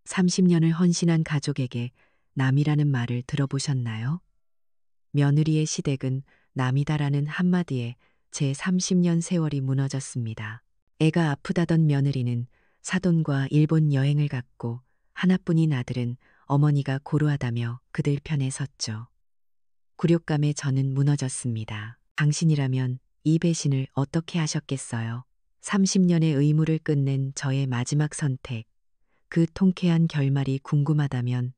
30년을 헌신한 가족에게 남이라는 말을 들어보셨나요? 며느리의 시댁은 남이다라는 한마디에 제 30년 세월이 무너졌습니다. 애가 아프다던 며느리는 사돈과 일본 여행을 갔고 하나뿐인 아들은 어머니가 고루하다며 그들 편에 섰죠. 굴욕감에 저는 무너졌습니다. 당신이라면 이 배신을 어떻게 하셨겠어요? 30년의 의무를 끝낸 저의 마지막 선택. 그 통쾌한 결말이 궁금하다면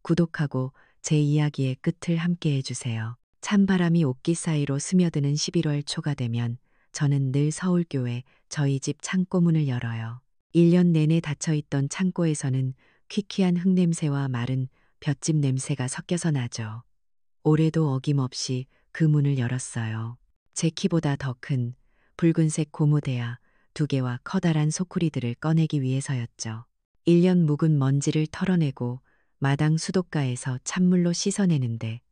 구독하고 제 이야기의 끝을 함께 해주세요. 찬바람이 옥기 사이로 스며드는 11월 초가 되면 저는 늘 서울교회 저희 집 창고문을 열어요. 1년 내내 닫혀있던 창고에서는 퀴퀴한 흙냄새와 마른 볏짚 냄새가 섞여서 나죠. 올해도 어김없이 그 문을 열었어요. 제 키보다 더 큰 붉은색 고무대야 2개와 커다란 소쿠리들을 꺼내기 위해서였죠. 1년 묵은 먼지를 털어내고 마당 수도가에서 찬물로 씻어내는데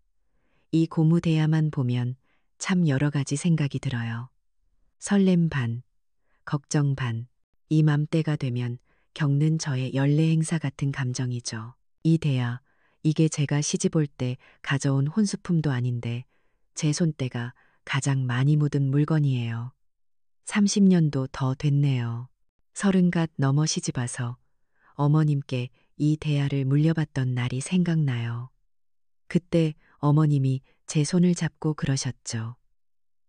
이 고무대야만 보면 참 여러 가지 생각이 들어요. 설렘 반, 걱정 반, 이 맘때가 되면 겪는 저의 연례 행사 같은 감정이죠. 이 대야, 이게 제가 시집 올 때 가져온 혼수품도 아닌데 제 손때가 가장 많이 묻은 물건이에요. 30년도 더 됐네요. 30갓 넘어 시집 와서 어머님께 이 대야를 물려받던 날이 생각나요. 그때 어머님이 제 손을 잡고 그러셨죠.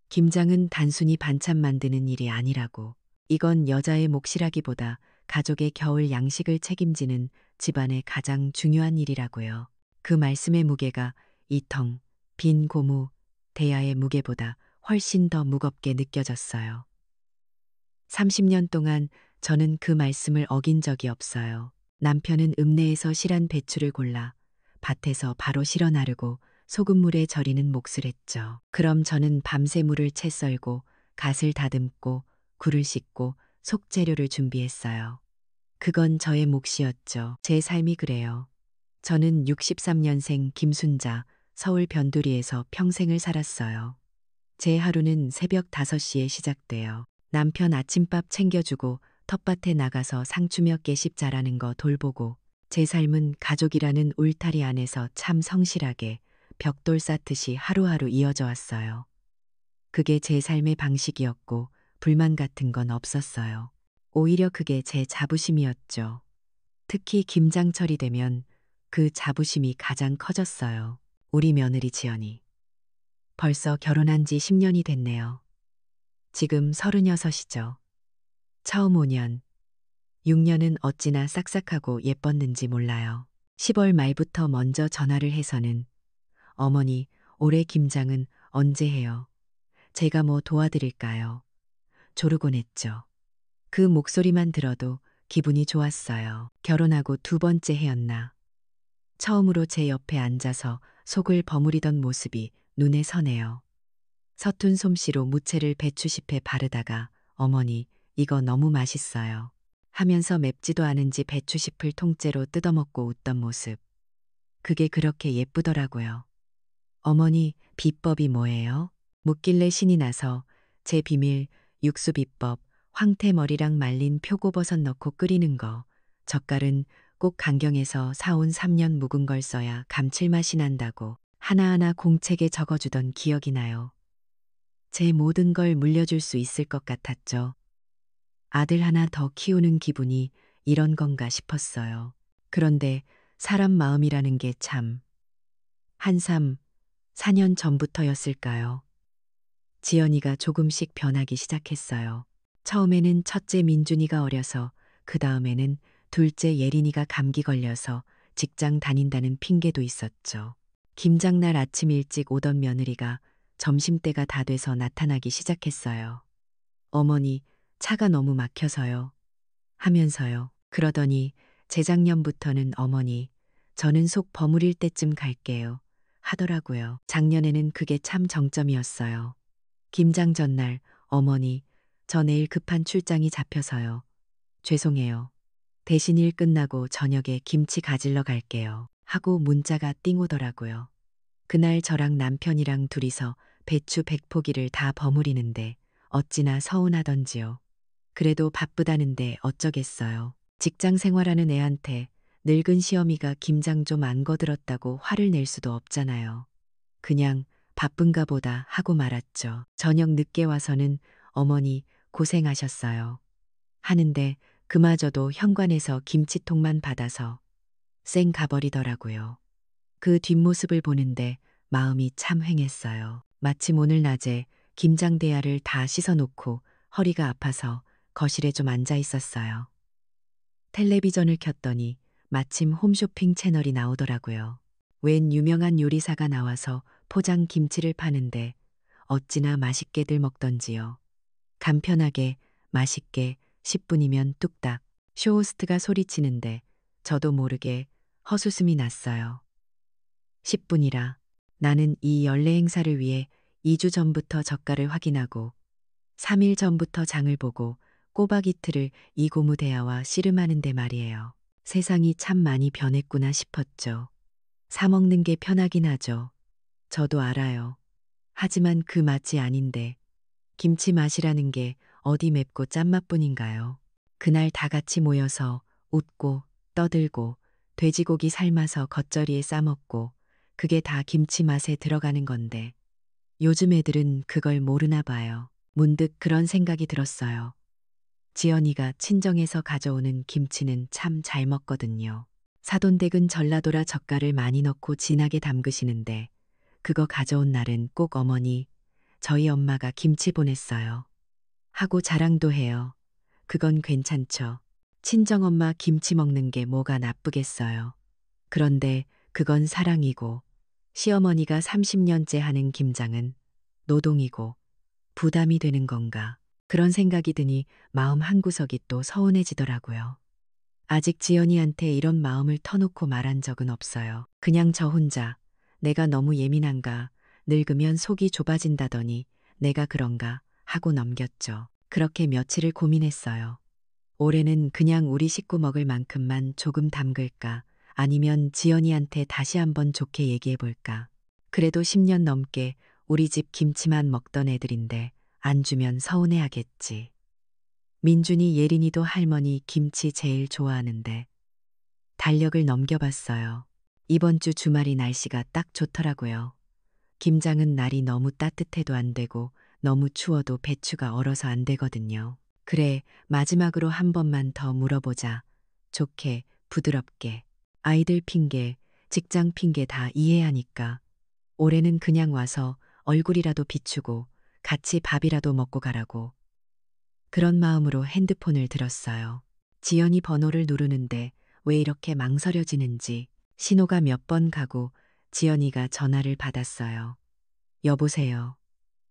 김장은 단순히 반찬 만드는 일이 아니라고. 이건 여자의 몫이라기보다 가족의 겨울 양식을 책임지는 집안의 가장 중요한 일이라고요. 그 말씀의 무게가 이 텅 빈 고무 대야의 무게보다 훨씬 더 무겁게 느껴졌어요. 30년 동안 저는 그 말씀을 어긴 적이 없어요. 남편은 읍내에서 실한 배추를 골라 밭에서 바로 실어 나르고 소금물에 절이는 몫을 했죠. 그럼 저는 밤새 물을 채 썰고 갓을 다듬고 굴을 씻고 속재료를 준비했어요. 그건 저의 몫이었죠. 제 삶이 그래요. 저는 63년생 김순자 서울 변두리에서 평생을 살았어요. 제 하루는 새벽 5시에 시작돼요. 남편 아침밥 챙겨주고 텃밭에 나가서 상추 몇 개씩 자라는 거 돌보고 제 삶은 가족이라는 울타리 안에서 참 성실하게 벽돌 쌓듯이 하루하루 이어져 왔어요. 그게 제 삶의 방식이었고 불만 같은 건 없었어요. 오히려 그게 제 자부심이었죠. 특히 김장철이 되면 그 자부심이 가장 커졌어요. 우리 며느리 지연이. 벌써 결혼한 지 10년이 됐네요. 지금 36이죠. 처음 5년, 6년은 어찌나 싹싹하고 예뻤는지 몰라요. 10월 말부터 먼저 전화를 해서는 어머니, 올해 김장은 언제 해요? 제가 뭐 도와드릴까요? 조르곤 했죠. 그 목소리만 들어도 기분이 좋았어요. 결혼하고 2번째 해였나. 처음으로 제 옆에 앉아서 속을 버무리던 모습이 눈에 서네요. 서툰 솜씨로 무채를 배추잎에 바르다가 어머니, 이거 너무 맛있어요. 하면서 맵지도 않은지 배추잎을 통째로 뜯어먹고 웃던 모습. 그게 그렇게 예쁘더라고요. 어머니, 비법이 뭐예요? 묻길래 신이 나서 제 비밀 육수 비법 황태머리랑 말린 표고버섯 넣고 끓이는 거. 젓갈은 꼭 강경에서 사온 3년 묵은 걸 써야 감칠맛이 난다고 하나하나 공책에 적어주던 기억이 나요. 제 모든 걸 물려줄 수 있을 것 같았죠. 아들 하나 더 키우는 기분이 이런 건가 싶었어요. 그런데 사람 마음이라는 게 참 한 4년 전부터였을까요? 지연이가 조금씩 변하기 시작했어요. 처음에는 첫째 민준이가 어려서 그 다음에는 둘째 예린이가 감기 걸려서 직장 다닌다는 핑계도 있었죠. 김장날 아침 일찍 오던 며느리가 점심때가 다 돼서 나타나기 시작했어요. 어머니, 차가 너무 막혀서요. 하면서요. 그러더니 재작년부터는 어머니, 저는 속 버무릴 때쯤 갈게요. 하더라고요. 작년에는 그게 참 정점이었어요. 김장 전날 어머니, 저 내일 급한 출장이 잡혀서요. 죄송해요. 대신 일 끝나고 저녁에 김치 가지러 갈게요. 하고 문자가 띵 오더라고요. 그날 저랑 남편이랑 둘이서 배추 100포기를 다 버무리는데 어찌나 서운하던지요. 그래도 바쁘다는데 어쩌겠어요. 직장 생활하는 애한테 늙은 시어미가 김장 좀 안 거들었다고 화를 낼 수도 없잖아요. 그냥 바쁜가 보다 하고 말았죠. 저녁 늦게 와서는 어머니 고생하셨어요. 하는데 그마저도 현관에서 김치통만 받아서 쌩 가버리더라고요. 그 뒷모습을 보는데 마음이 참 횡했어요. 마침 오늘 낮에 김장 대야를 다 씻어놓고 허리가 아파서 거실에 좀 앉아 있었어요. 텔레비전을 켰더니 마침 홈쇼핑 채널이 나오더라고요. 웬 유명한 요리사가 나와서 포장 김치를 파는데 어찌나 맛있게들 먹던지요. 간편하게 맛있게 10분이면 뚝딱 쇼호스트가 소리치는데 저도 모르게 헛웃음이 났어요. 10분이라 나는 이 연례 행사를 위해 2주 전부터 젓갈을 확인하고 3일 전부터 장을 보고 꼬박 이틀을 이 고무대야와 씨름하는데 말이에요. 세상이 참 많이 변했구나 싶었죠. 사 먹는 게 편하긴 하죠. 저도 알아요. 하지만 그 맛이 아닌데 김치 맛이라는 게 어디 맵고 짠맛뿐인가요? 그날 다 같이 모여서 웃고 떠들고 돼지고기 삶아서 겉절이에 싸먹고 그게 다 김치 맛에 들어가는 건데 요즘 애들은 그걸 모르나 봐요. 문득 그런 생각이 들었어요. 지연이가 친정에서 가져오는 김치는 참 잘 먹거든요. 사돈댁은 전라도라 젓갈을 많이 넣고 진하게 담그시는데 그거 가져온 날은 꼭 어머니, 저희 엄마가 김치 보냈어요. 하고 자랑도 해요. 그건 괜찮죠. 친정엄마 김치 먹는 게 뭐가 나쁘겠어요. 그런데 그건 사랑이고 시어머니가 30년째 하는 김장은 노동이고 부담이 되는 건가. 그런 생각이 드니 마음 한구석이 또 서운해지더라고요. 아직 지연이한테 이런 마음을 터놓고 말한 적은 없어요. 그냥 저 혼자 내가 너무 예민한가, 늙으면 속이 좁아진다더니 내가 그런가 하고 넘겼죠. 그렇게 며칠을 고민했어요. 올해는 그냥 우리 식구 먹을 만큼만 조금 담글까, 아니면 지연이한테 다시 한번 좋게 얘기해 볼까. 그래도 10년 넘게 우리 집 김치만 먹던 애들인데 안 주면 서운해하겠지. 민준이 예린이도 할머니 김치 제일 좋아하는데 달력을 넘겨봤어요. 이번 주 주말이 날씨가 딱 좋더라고요. 김장은 날이 너무 따뜻해도 안 되고 너무 추워도 배추가 얼어서 안 되거든요. 그래, 마지막으로 한 번만 더 물어보자. 좋게, 부드럽게. 아이들 핑계, 직장 핑계 다 이해하니까. 올해는 그냥 와서 얼굴이라도 비추고 같이 밥이라도 먹고 가라고. 그런 마음으로 핸드폰을 들었어요. 지연이 번호를 누르는데 왜 이렇게 망설여지는지 신호가 몇 번 가고 지연이가 전화를 받았어요. 여보세요.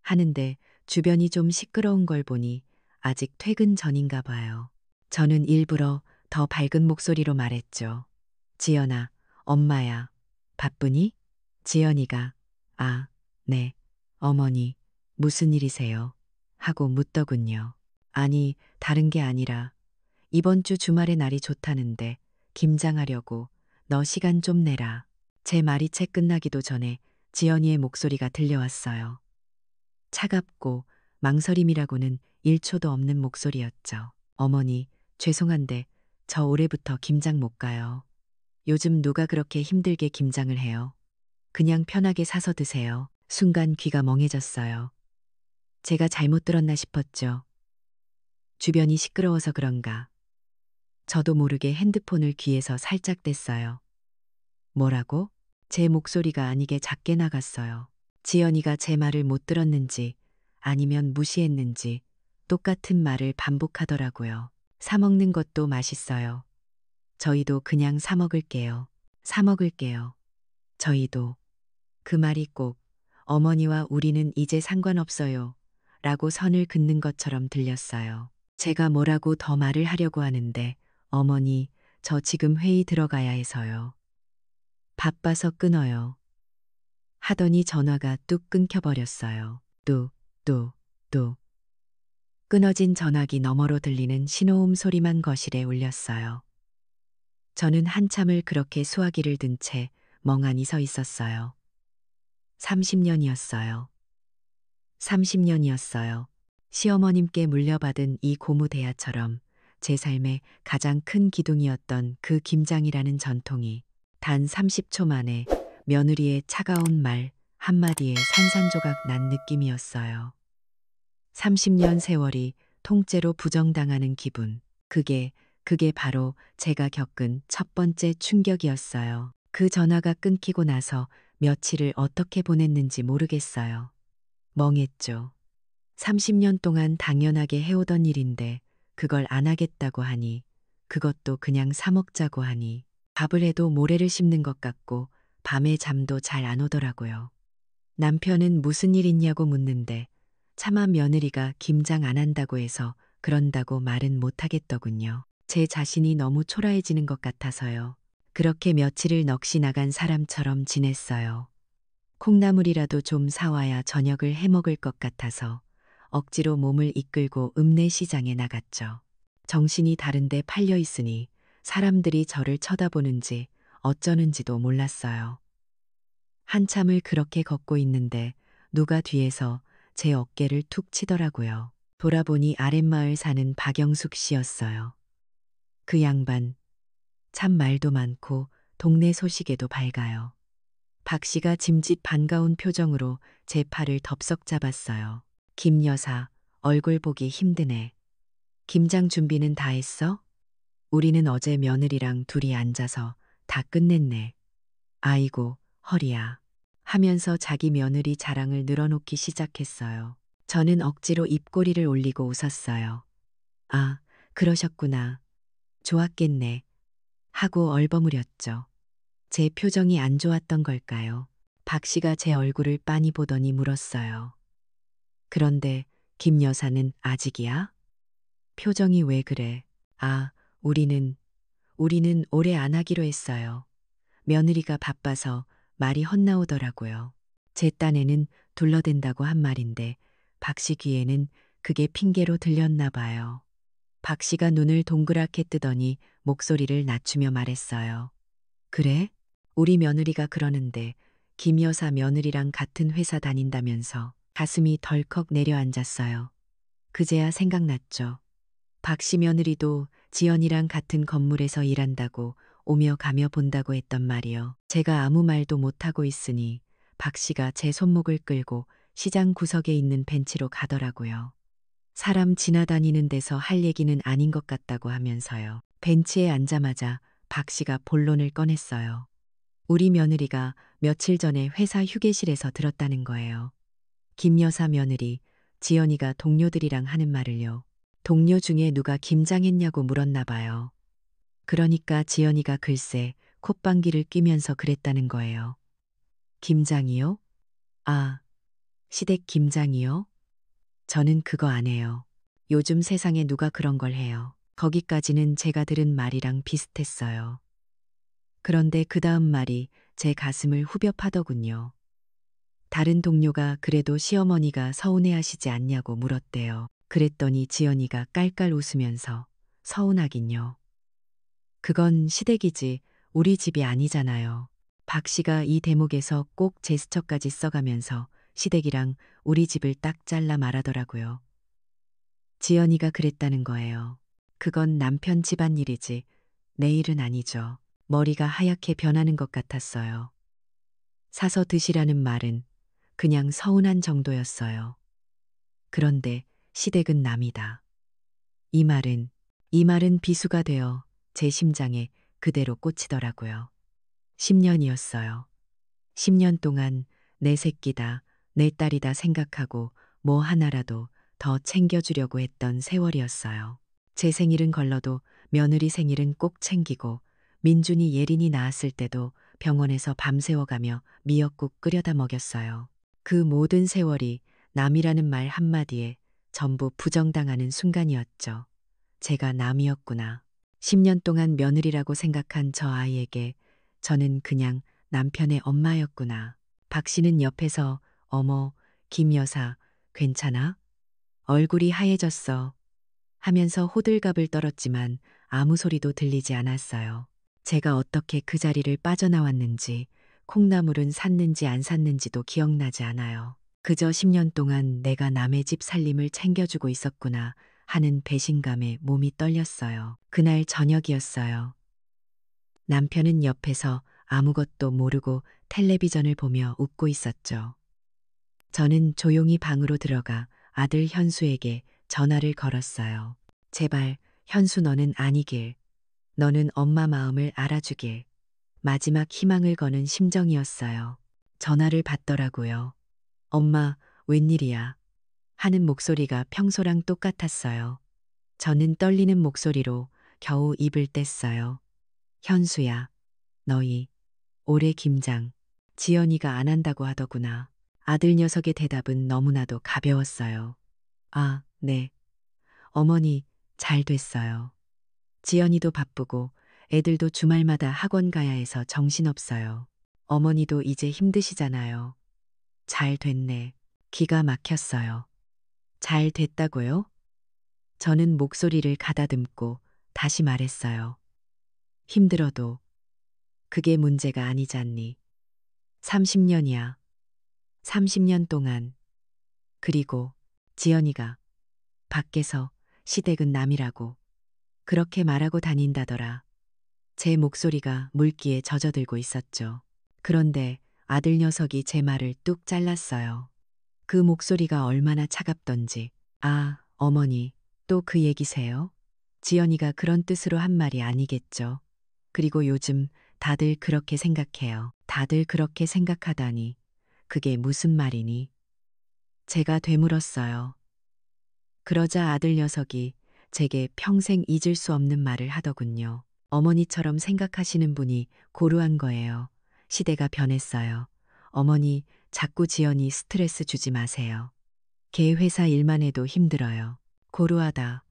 하는데 주변이 좀 시끄러운 걸 보니 아직 퇴근 전인가 봐요. 저는 일부러 더 밝은 목소리로 말했죠. 지연아, 엄마야. 바쁘니? 지연이가 아, 네. 어머니, 무슨 일이세요? 하고 묻더군요. 아니, 다른 게 아니라 이번 주 주말에 날이 좋다는데 김장하려고 너 시간 좀 내라. 제 말이 채 끝나기도 전에 지연이의 목소리가 들려왔어요. 차갑고 망설임이라고는 1초도 없는 목소리였죠. 어머니, 죄송한데 저 올해부터 김장 못 가요. 요즘 누가 그렇게 힘들게 김장을 해요. 그냥 편하게 사서 드세요. 순간 귀가 멍해졌어요. 제가 잘못 들었나 싶었죠. 주변이 시끄러워서 그런가. 저도 모르게 핸드폰을 귀에서 살짝 댔어요. 뭐라고? 제 목소리가 아니게 작게 나갔어요. 지연이가 제 말을 못 들었는지 아니면 무시했는지 똑같은 말을 반복하더라고요. 사 먹는 것도 맛있어요. 저희도 그냥 사 먹을게요. 사 먹을게요. 저희도. 그 말이 꼭 어머니와 우리는 이제 상관없어요. 라고 선을 긋는 것처럼 들렸어요. 제가 뭐라고 더 말을 하려고 하는데 어머니, 저 지금 회의 들어가야 해서요. 바빠서 끊어요. 하더니 전화가 뚝 끊겨버렸어요. 뚝, 뚝, 뚝. 끊어진 전화기 너머로 들리는 신호음 소리만 거실에 울렸어요. 저는 한참을 그렇게 수화기를 든 채 멍하니 서 있었어요. 30년이었어요. 30년이었어요. 시어머님께 물려받은 이 고무대야처럼 제 삶의 가장 큰 기둥이었던 그 김장이라는 전통이 단 30초 만에 며느리의 차가운 말 한마디에 산산조각 난 느낌이었어요. 30년 세월이 통째로 부정당하는 기분. 그게 바로 제가 겪은 첫 번째 충격이었어요. 그 전화가 끊기고 나서 며칠을 어떻게 보냈는지 모르겠어요. 멍했죠. 30년 동안 당연하게 해오던 일인데 그걸 안 하겠다고 하니, 그것도 그냥 사 먹자고 하니 밥을 해도 모래를 씹는 것 같고 밤에 잠도 잘 안 오더라고요. 남편은 무슨 일 있냐고 묻는데 차마 며느리가 김장 안 한다고 해서 그런다고 말은 못 하겠더군요. 제 자신이 너무 초라해지는 것 같아서요. 그렇게 며칠을 넋이 나간 사람처럼 지냈어요. 콩나물이라도 좀 사와야 저녁을 해 먹을 것 같아서 억지로 몸을 이끌고 읍내 시장에 나갔죠. 정신이 다른데 팔려 있으니 사람들이 저를 쳐다보는지 어쩌는지도 몰랐어요. 한참을 그렇게 걷고 있는데 누가 뒤에서 제 어깨를 툭 치더라고요. 돌아보니 아랫마을 사는 박영숙 씨였어요. 그 양반, 참 말도 많고 동네 소식에도 밝아요. 박 씨가 짐짓 반가운 표정으로 제 팔을 덥석 잡았어요. 김 여사, 얼굴 보기 힘드네. 김장 준비는 다 했어? 우리는 어제 며느리랑 둘이 앉아서 다 끝냈네. 아이고, 허리야. 하면서 자기 며느리 자랑을 늘어놓기 시작했어요. 저는 억지로 입꼬리를 올리고 웃었어요. 아, 그러셨구나. 좋았겠네. 하고 얼버무렸죠. 제 표정이 안 좋았던 걸까요? 박 씨가 제 얼굴을 빤히 보더니 물었어요. 그런데 김 여사는 아직이야? 표정이 왜 그래? 아, 우리는 오래 안 하기로 했어요. 며느리가 바빠서 말이 헛나오더라고요. 제 딴에는 둘러댄다고 한 말인데 박 씨 귀에는 그게 핑계로 들렸나 봐요. 박 씨가 눈을 동그랗게 뜨더니 목소리를 낮추며 말했어요. 그래? 우리 며느리가 그러는데 김 여사 며느리랑 같은 회사 다닌다면서. 가슴이 덜컥 내려앉았어요. 그제야 생각났죠. 박 씨 며느리도 지연이랑 같은 건물에서 일한다고 오며 가며 본다고 했던 말이요. 제가 아무 말도 못하고 있으니 박 씨가 제 손목을 끌고 시장 구석에 있는 벤치로 가더라고요. 사람 지나다니는 데서 할 얘기는 아닌 것 같다고 하면서요. 벤치에 앉자마자 박 씨가 본론을 꺼냈어요. 우리 며느리가 며칠 전에 회사 휴게실에서 들었다는 거예요. 김 여사 며느리 지연이가 동료들이랑 하는 말을요. 동료 중에 누가 김장했냐고 물었나 봐요. 그러니까 지연이가 글쎄 콧방귀를 뀌면서 그랬다는 거예요. 김장이요? 아, 시댁 김장이요? 저는 그거 안 해요. 요즘 세상에 누가 그런 걸 해요. 거기까지는 제가 들은 말이랑 비슷했어요. 그런데 그 다음 말이 제 가슴을 후벼 파더군요. 다른 동료가 그래도 시어머니가 서운해하시지 않냐고 물었대요. 그랬더니 지연이가 깔깔 웃으면서 서운하긴요. 그건 시댁이지 우리 집이 아니잖아요. 박 씨가 이 대목에서 꼭 제스처까지 써가면서 시댁이랑 우리 집을 딱 잘라 말하더라고요. 지연이가 그랬다는 거예요. 그건 남편 집안일이지 내 일은 아니죠. 머리가 하얗게 변하는 것 같았어요. 사서 드시라는 말은 그냥 서운한 정도였어요. 그런데 시댁은 남이다. 이 말은, 이 말은 비수가 되어 제 심장에 그대로 꽂히더라고요. 10년이었어요. 10년 동안 내 새끼다, 내 딸이다 생각하고 뭐 하나라도 더 챙겨주려고 했던 세월이었어요. 제 생일은 걸러도 며느리 생일은 꼭 챙기고 민준이 예린이 낳았을 때도 병원에서 밤새워가며 미역국 끓여다 먹였어요. 그 모든 세월이 남이라는 말 한마디에 전부 부정당하는 순간이었죠. 제가 남이었구나. 10년 동안 며느리라고 생각한 저 아이에게 저는 그냥 남편의 엄마였구나. 박 씨는 옆에서 어머, 김 여사, 괜찮아? 얼굴이 하얘졌어. 하면서 호들갑을 떨었지만 아무 소리도 들리지 않았어요. 제가 어떻게 그 자리를 빠져나왔는지, 콩나물은 샀는지 안 샀는지도 기억나지 않아요. 그저 10년 동안 내가 남의 집 살림을 챙겨주고 있었구나 하는 배신감에 몸이 떨렸어요. 그날 저녁이었어요. 남편은 옆에서 아무것도 모르고 텔레비전을 보며 웃고 있었죠. 저는 조용히 방으로 들어가 아들 현수에게 전화를 걸었어요. 제발, 현수 너는 아니길. 너는 엄마 마음을 알아주길. 마지막 희망을 거는 심정이었어요. 전화를 받더라고요. 엄마, 웬일이야? 하는 목소리가 평소랑 똑같았어요. 저는 떨리는 목소리로 겨우 입을 뗐어요. 현수야, 너희 올해 김장 지연이가 안 한다고 하더구나. 아들 녀석의 대답은 너무나도 가벼웠어요. 아, 네. 어머니, 잘 됐어요. 지연이도 바쁘고 애들도 주말마다 학원 가야 해서 정신없어요. 어머니도 이제 힘드시잖아요. 잘 됐네. 기가 막혔어요. 잘 됐다고요? 저는 목소리를 가다듬고 다시 말했어요. 힘들어도 그게 문제가 아니잖니. 30년이야. 30년 동안. 그리고 지연이가 밖에서 시댁은 남이라고 그렇게 말하고 다닌다더라. 제 목소리가 물기에 젖어들고 있었죠. 그런데 아들 녀석이 제 말을 뚝 잘랐어요. 그 목소리가 얼마나 차갑던지. 아, 어머니, 또 그 얘기세요? 지연이가 그런 뜻으로 한 말이 아니겠죠. 그리고 요즘 다들 그렇게 생각해요. 다들 그렇게 생각하다니. 그게 무슨 말이니? 제가 되물었어요. 그러자 아들 녀석이 제게 평생 잊을 수 없는 말을 하더군요. 어머니처럼 생각하시는 분이 고루한 거예요. 시대가 변했어요. 어머니, 자꾸 지연이 스트레스 주지 마세요. 걔 회사 일만 해도 힘들어요. 고루하다.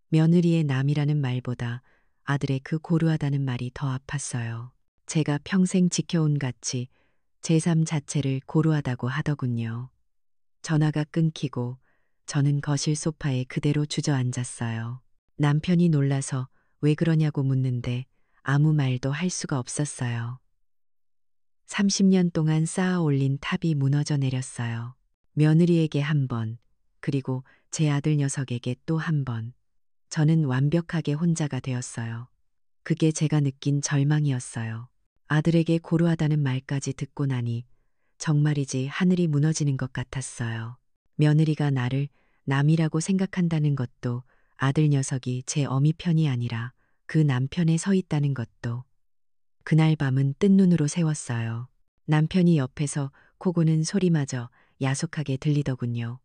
며느리의 남이라는 말보다 아들의 그 고루하다는 말이 더 아팠어요. 제가 평생 지켜온 가치, 제 삶 자체를 고루하다고 하더군요. 전화가 끊기고 저는 거실 소파에 그대로 주저앉았어요. 남편이 놀라서 왜 그러냐고 묻는데 아무 말도 할 수가 없었어요. 30년 동안 쌓아 올린 탑이 무너져 내렸어요. 며느리에게 한 번, 그리고 제 아들 녀석에게 또 한 번. 저는 완벽하게 혼자가 되었어요. 그게 제가 느낀 절망이었어요. 아들에게 고루하다는 말까지 듣고 나니 정말이지 하늘이 무너지는 것 같았어요. 며느리가 나를 남이라고 생각한다는 것도, 아들 녀석이 제 어미 편이 아니라 그 남편에 서 있다는 것도. 그날 밤은 뜬 눈으로 새웠어요. 남편이 옆에서 코 고는 소리마저 야속하게 들리더군요.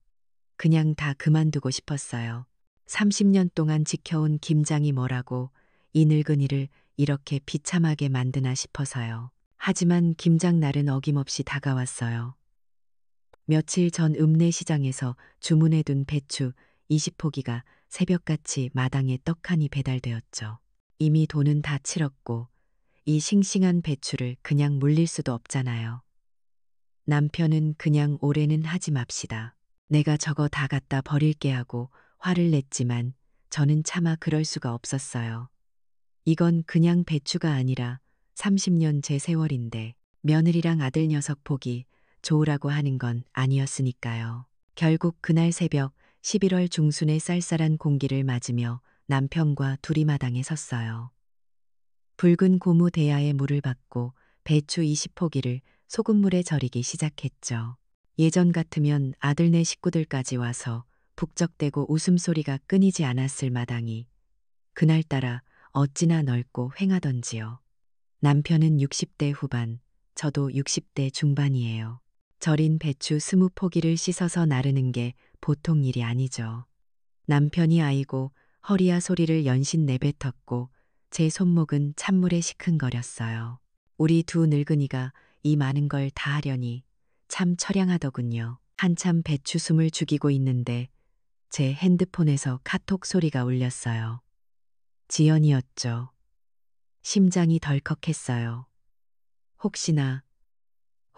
그냥 다 그만두고 싶었어요. 30년 동안 지켜온 김장이 뭐라고 이 늙은이를 이렇게 비참하게 만드나 싶어서요. 하지만 김장 날은 어김없이 다가왔어요. 며칠 전 읍내시장에서 주문해둔 배추 20포기가 새벽같이 마당에 떡하니 배달되었죠. 이미 돈은 다 치렀고 이 싱싱한 배추를 그냥 물릴 수도 없잖아요. 남편은 그냥 올해는 하지 맙시다. 내가 저거 다 갖다 버릴게 하고 화를 냈지만 저는 차마 그럴 수가 없었어요. 이건 그냥 배추가 아니라 30년 제 세월인데 며느리랑 아들 녀석 보기 좋으라고 하는 건 아니었으니까요. 결국 그날 새벽 11월 중순의 쌀쌀한 공기를 맞으며 남편과 둘이 마당에 섰어요. 붉은 고무 대야에 물을 받고 배추 20포기를 소금물에 절이기 시작했죠. 예전 같으면 아들네 식구들까지 와서 북적대고 웃음소리가 끊이지 않았을 마당이 그날따라 어찌나 넓고 휑하던지요. 남편은 60대 후반, 저도 60대 중반이에요. 절인 배추 20포기를 씻어서 나르는 게 보통 일이 아니죠. 남편이 아이고 허리야 소리를 연신 내뱉었고 제 손목은 찬물에 시큰거렸어요. 우리 두 늙은이가 이 많은 걸 다 하려니 참 처량하더군요. 한참 배추 숨을 죽이고 있는데 제 핸드폰에서 카톡 소리가 울렸어요. 지연이었죠. 심장이 덜컥했어요.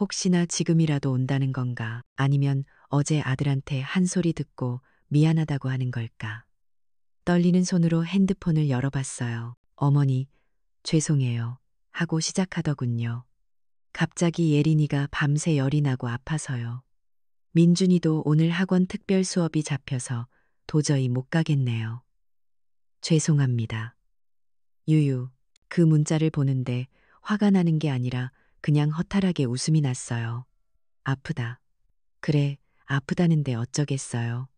혹시나 지금이라도 온다는 건가? 아니면 어제 아들한테 한 소리 듣고 미안하다고 하는 걸까? 떨리는 손으로 핸드폰을 열어봤어요. 어머니, 죄송해요. 하고 시작하더군요. 갑자기 예린이가 밤새 열이 나고 아파서요. 민준이도 오늘 학원 특별 수업이 잡혀서 도저히 못 가겠네요. 죄송합니다. 유유. 그 문자를 보는데 화가 나는 게 아니라 그냥 허탈하게 웃음이 났어요. 아프다. 그래, 아프다는데 어쩌겠어요.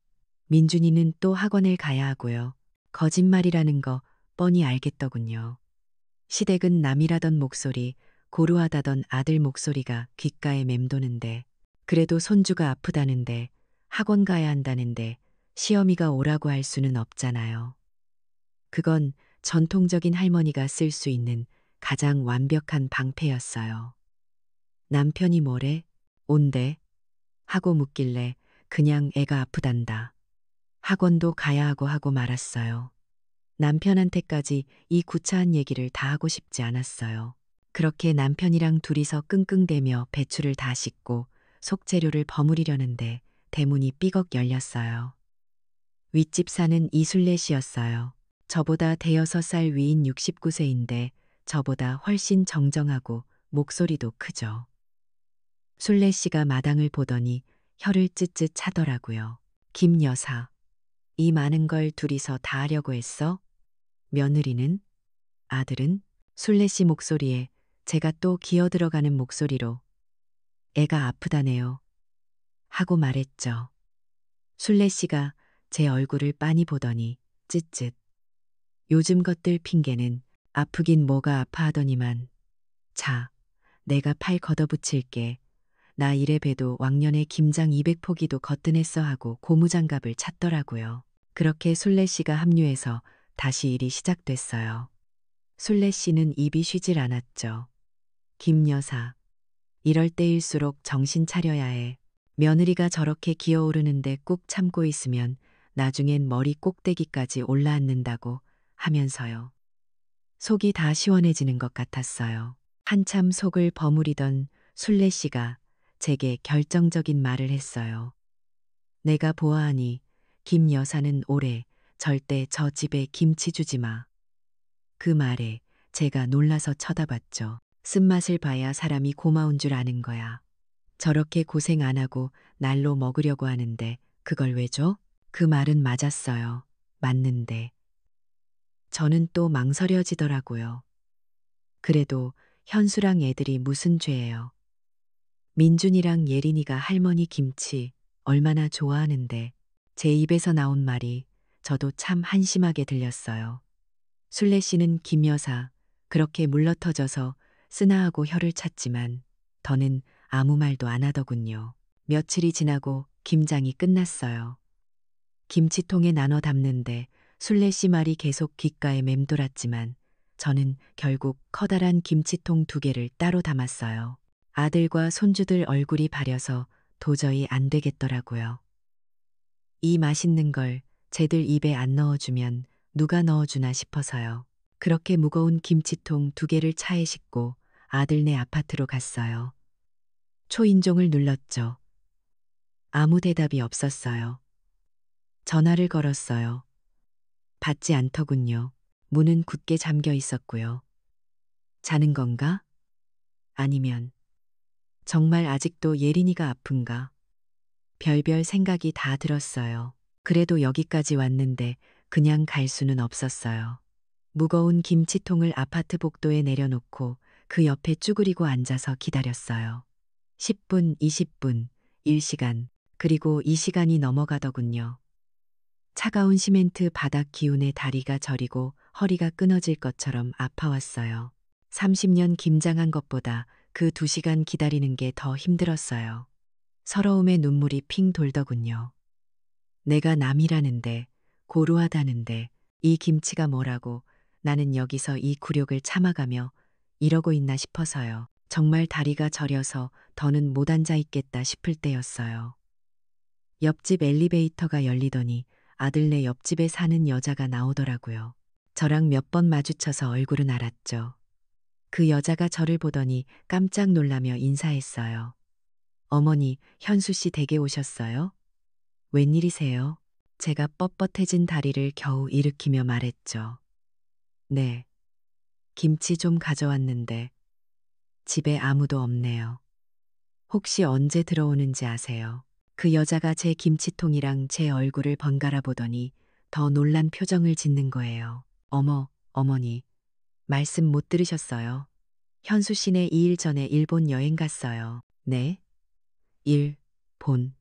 민준이는 또 학원을 가야 하고요. 거짓말이라는 거 뻔히 알겠더군요. 시댁은 남이라던 목소리, 고루하다던 아들 목소리가 귓가에 맴도는데, 그래도 손주가 아프다는데, 학원 가야 한다는데, 시어미가 오라고 할 수는 없잖아요. 그건 전통적인 할머니가 쓸 수 있는 가장 완벽한 방패였어요. 남편이 뭐래? 온대? 하고 묻길래 그냥 애가 아프단다. 학원도 가야 하고 말았어요. 남편한테까지 이 구차한 얘기를 다 하고 싶지 않았어요. 그렇게 남편이랑 둘이서 끙끙대며 배추를 다 씻고 속재료를 버무리려는데 대문이 삐걱 열렸어요. 윗집 사는 이순례 씨였어요. 저보다 대여섯 살 위인 69세인데 저보다 훨씬 정정하고 목소리도 크죠. 순례 씨가 마당을 보더니 혀를 쯧쯧 차더라고요. 김 여사, 이 많은 걸 둘이서 다 하려고 했어? 며느리는? 아들은? 순례 씨 목소리에 제가 또 기어 들어가는 목소리로 애가 아프다네요. 하고 말했죠. 순례 씨가 제 얼굴을 빤히 보더니 쯧쯧. 요즘 것들 핑계는 아프긴 뭐가 아파하더니만. 자, 내가 팔 걷어붙일게. 나 이래 봬도 왕년에 김장 200포기도 거뜬했어 하고 고무장갑을 찾더라고요. 그렇게 순례 씨가 합류해서 다시 일이 시작됐어요. 순례 씨는 입이 쉬질 않았죠. 김 여사, 이럴 때일수록 정신 차려야 해. 며느리가 저렇게 기어오르는데 꾹 참고 있으면 나중엔 머리 꼭대기까지 올라앉는다고 하면서요. 속이 다 시원해지는 것 같았어요. 한참 속을 버무리던 순례 씨가 제게 결정적인 말을 했어요. 내가 보아하니 김 여사는 올해 절대 저 집에 김치 주지 마. 그 말에 제가 놀라서 쳐다봤죠. 쓴맛을 봐야 사람이 고마운 줄 아는 거야. 저렇게 고생 안 하고 날로 먹으려고 하는데 그걸 왜 줘? 그 말은 맞았어요. 맞는데. 저는 또 망설여지더라고요. 그래도 현수랑 애들이 무슨 죄예요. 민준이랑 예린이가 할머니 김치 얼마나 좋아하는데 제 입에서 나온 말이 저도 참 한심하게 들렸어요. 순례 씨는 김 여사 그렇게 물러터져서 쓰나하고 혀를 찼지만 더는 아무 말도 안 하더군요. 며칠이 지나고 김장이 끝났어요. 김치통에 나눠 담는데 순례 씨 말이 계속 귓가에 맴돌았지만 저는 결국 커다란 김치통 2개를 따로 담았어요. 아들과 손주들 얼굴이 바려서 도저히 안 되겠더라고요. 이 맛있는 걸 쟤들 입에 안 넣어주면 누가 넣어주나 싶어서요. 그렇게 무거운 김치통 2개를 차에 싣고 아들네 아파트로 갔어요. 초인종을 눌렀죠. 아무 대답이 없었어요. 전화를 걸었어요. 받지 않더군요. 문은 굳게 잠겨 있었고요. 자는 건가? 아니면 정말 아직도 예린이가 아픈가? 별별 생각이 다 들었어요. 그래도 여기까지 왔는데 그냥 갈 수는 없었어요. 무거운 김치통을 아파트 복도에 내려놓고 그 옆에 쭈그리고 앉아서 기다렸어요. 10분, 20분, 1시간, 그리고 이 시간이 넘어가더군요. 차가운 시멘트 바닥 기운에 다리가 저리고 허리가 끊어질 것처럼 아파왔어요. 30년 김장한 것보다 그 2시간 기다리는 게 더 힘들었어요. 서러움에 눈물이 핑 돌더군요. 내가 남이라는데, 고루하다는데, 이 김치가 뭐라고 나는 여기서 이 굴욕을 참아가며 이러고 있나 싶어서요. 정말 다리가 저려서 더는 못 앉아 있겠다 싶을 때였어요. 옆집 엘리베이터가 열리더니 아들네 옆집에 사는 여자가 나오더라고요. 저랑 몇 번 마주쳐서 얼굴은 알았죠. 그 여자가 저를 보더니 깜짝 놀라며 인사했어요. 어머니, 현수 씨 댁에 오셨어요? 웬일이세요? 제가 뻣뻣해진 다리를 겨우 일으키며 말했죠. 네. 김치 좀 가져왔는데 집에 아무도 없네요. 혹시 언제 들어오는지 아세요? 그 여자가 제 김치통이랑 제 얼굴을 번갈아 보더니 더 놀란 표정을 짓는 거예요. 어머, 어머니, 말씀 못 들으셨어요. 현수 씨네 2일 전에 일본 여행 갔어요. 네? 일, 본,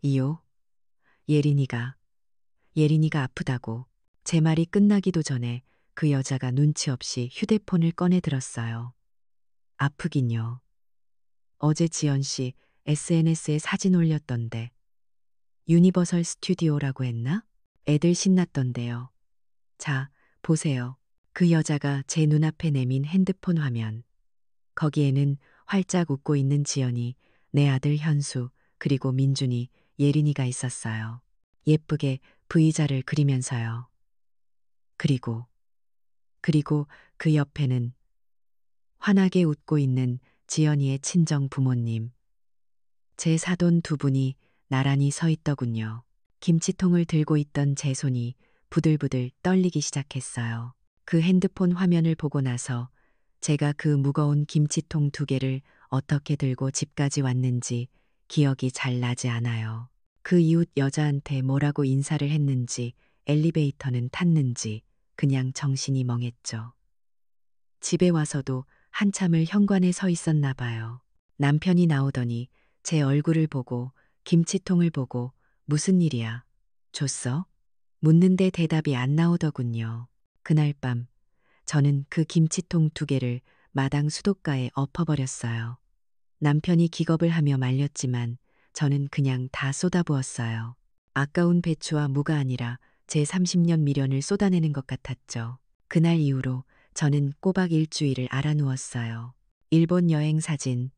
이요? 예린이가, 예린이가 아프다고. 제 말이 끝나기도 전에 그 여자가 눈치 없이 휴대폰을 꺼내 들었어요. 아프긴요. 어제 지연 씨 SNS에 사진 올렸던데. 유니버설 스튜디오라고 했나? 애들 신났던데요. 자, 보세요. 그 여자가 제 눈앞에 내민 핸드폰 화면. 거기에는 활짝 웃고 있는 지연이, 내 아들 현수, 그리고 민준이, 예린이가 있었어요. 예쁘게 V자를 그리면서요. 그리고 그 옆에는 환하게 웃고 있는 지연이의 친정 부모님. 제 사돈 두 분이 나란히 서 있더군요. 김치통을 들고 있던 제 손이 부들부들 떨리기 시작했어요. 그 핸드폰 화면을 보고 나서 제가 그 무거운 김치통 두 개를 어떻게 들고 집까지 왔는지 기억이 잘 나지 않아요. 그 이웃 여자한테 뭐라고 인사를 했는지, 엘리베이터는 탔는지 그냥 정신이 멍했죠. 집에 와서도 한참을 현관에 서 있었나 봐요. 남편이 나오더니 제 얼굴을 보고 김치통을 보고 무슨 일이야? 줬어? 묻는데 대답이 안 나오더군요. 그날 밤 저는 그 김치통 두 개를 마당 수도가에 엎어버렸어요. 남편이 기겁을 하며 말렸지만 저는 그냥 다 쏟아부었어요. 아까운 배추와 무가 아니라 제 30년 미련을 쏟아내는 것 같았죠. 그날 이후로 저는 꼬박 일주일을 알아누웠어요. 일본 여행 사진,